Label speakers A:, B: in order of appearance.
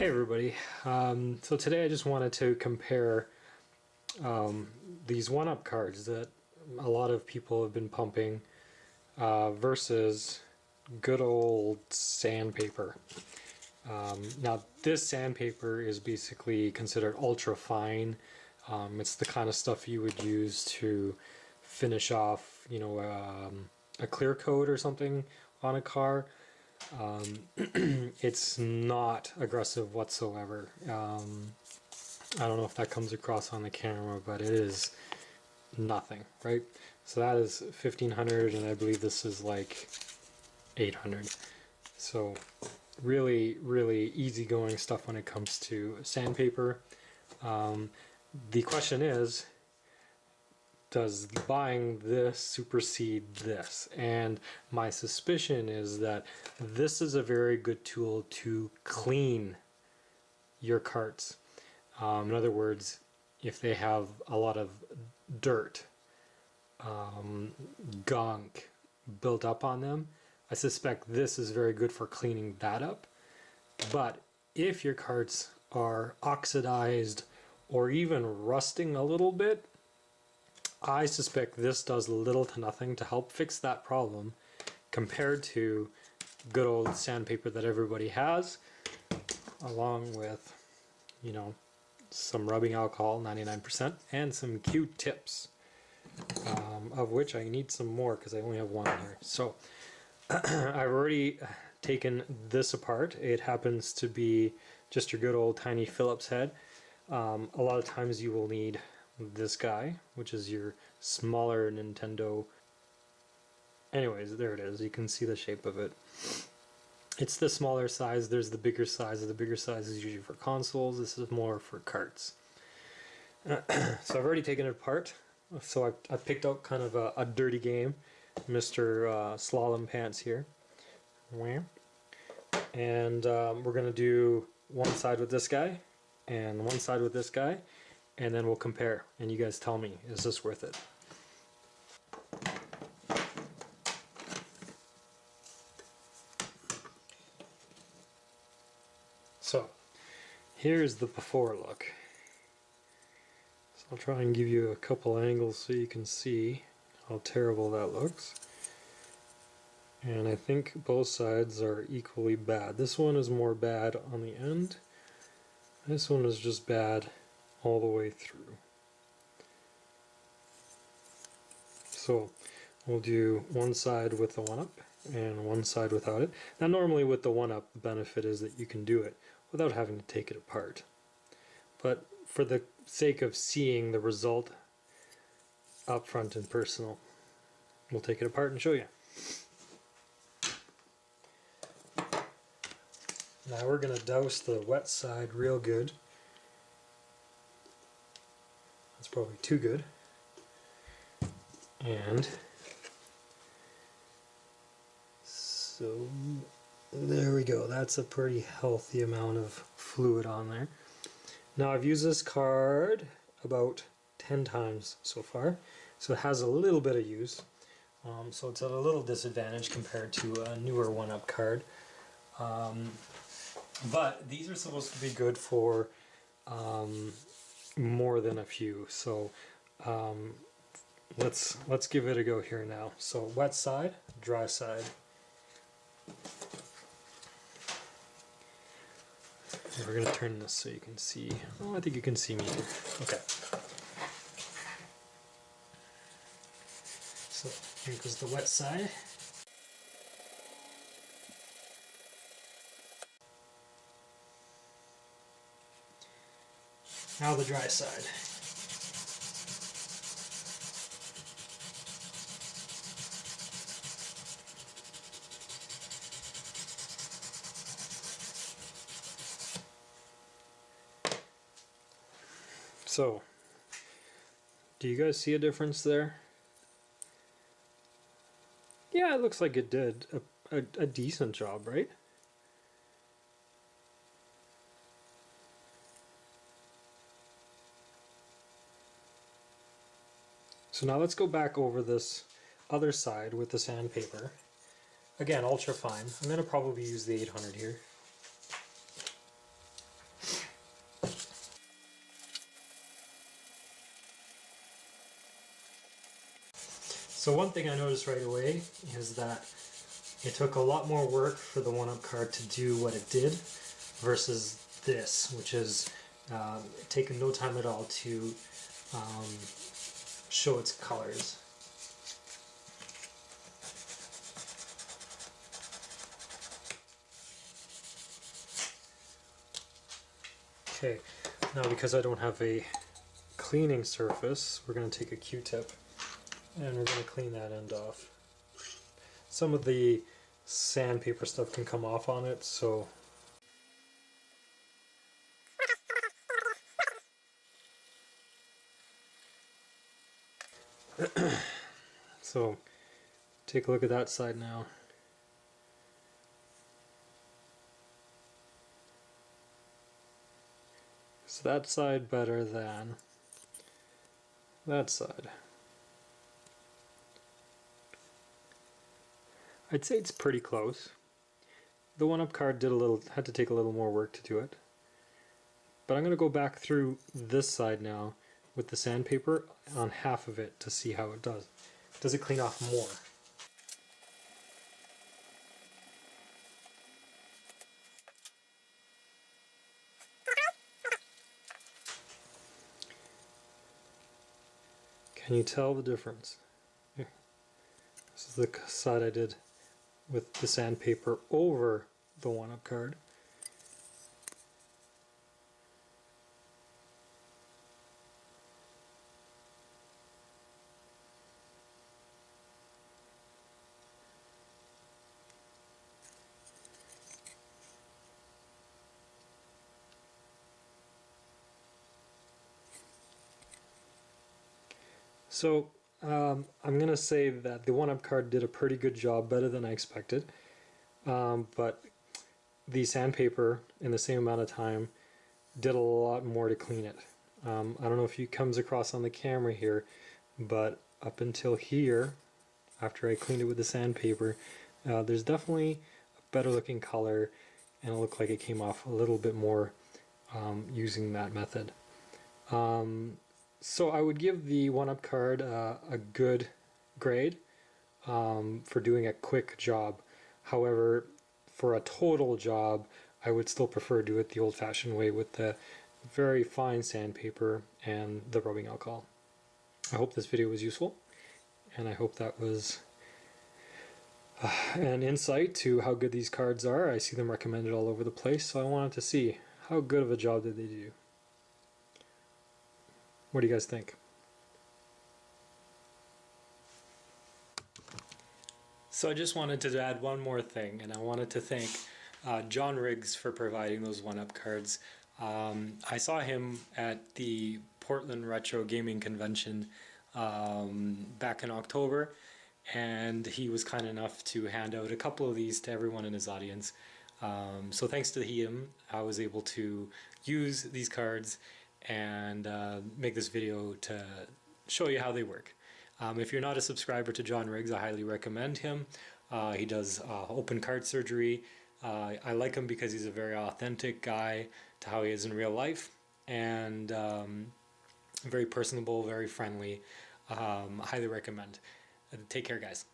A: Hey everybody, so today I just wanted to compare these one-up cards that a lot of people have been pumping versus good old sandpaper. Now this sandpaper is basically considered ultra fine. It's the kind of stuff you would use to finish off, a clear coat or something on a car. It's not aggressive whatsoever. I don't know if that comes across on the camera, but it is nothing, right? So that is 1500, and I believe this is like 800. So really easygoing stuff when it comes to sandpaper. The question is, does buying this supersede this? And my suspicion is that this is a very good tool to clean your carts. In other words, if they have a lot of dirt, gunk built up on them, I suspect this is very good for cleaning that up. But if your carts are oxidized or even rusting a little bit, I suspect this does little to nothing to help fix that problem compared to good old sandpaper that everybody has, along with, some rubbing alcohol, 99%, and some Q-tips, of which I need some more because I only have one here. So I've already taken this apart. It happens to be just your good old tiny Phillips head. A lot of times you will need this guy, which is your smaller Nintendo. Anyways, there it is. You can see the shape of it. It's the smaller size. There's the bigger size. The bigger size is usually for consoles. This is more for carts. So I've already taken it apart. So I picked out kind of a dirty game, Mr. Slalom Pants here. And we're going to do one side with this guy and one side with this guy, and then we'll compare, and you guys tell me, is this worth it? So here's the before look. So I'll try and give you a couple angles so you can see how terrible that looks. And I think both sides are equally bad. This one is more bad on the end. This one is just bad all the way through. So we'll do one side with the one-up and one side without it. Now normally with the one-up, the benefit is that you can do it without having to take it apart. But for the sake of seeing the result up front and personal, we'll take it apart and show you. Now we're going to douse the wet side real good. That's probably too good. And so there we go. That's a pretty healthy amount of fluid on there. Now I've used this card about 10 times so far, so it has a little bit of use. So it's at a little disadvantage compared to a newer one-up card. But these are supposed to be good for more than a few. So let's give it a go here now. So wet side, dry side. We're going to turn this so you can see. Oh, I think you can see me here. Okay. So here goes the wet side. Now the dry side. So, do you guys see a difference there? Yeah, it looks like it did a decent job, right? So now let's go back over this other side with the sandpaper. Again, ultra fine. I'm going to probably use the 800 here. So one thing I noticed right away is that it took a lot more work for the 1-up card to do what it did versus this, which is taken no time at all to show its colors. Okay, now because I don't have a cleaning surface, we're going to take a Q-tip and we're going to clean that end off. Some of the sandpaper stuff can come off on it, so so take a look at that side now. Is that side better than that side? I'd say it's pretty close. The 1-up card had to take a little more work to do it. But I'm going to go back through this side now with the sandpaper on half of it to see how it does. Does it clean off more? Can you tell the difference? Here. This is the side I did with the sandpaper over the 1-up card. So I'm going to say that the 1-up card did a pretty good job, better than I expected. But the sandpaper, in the same amount of time, did a lot more to clean it. I don't know if it comes across on the camera here, but up until here, after I cleaned it with the sandpaper, there's definitely a better looking color, and it looked like it came off a little bit more using that method. So I would give the 1-up card a good grade for doing a quick job. However, for a total job, I would still prefer to do it the old-fashioned way with the very fine sandpaper and the rubbing alcohol. I hope this video was useful, and I hope that was an insight to how good these cards are. I see them recommended all over the place, so I wanted to see how good of a job did they do. What do you guys think? So I just wanted to add one more thing, and I wanted to thank John Riggs for providing those 1-up cards. I saw him at the Portland Retro Gaming Convention back in October, and he was kind enough to hand out a couple of these to everyone in his audience. So thanks to him, I was able to use these cards and make this video to show you how they work. If you're not a subscriber to John Riggs, I highly recommend him. He does open card surgery. I like him because he's a very authentic guy to how he is in real life, and very personable, very friendly. Highly recommend. Take care, guys.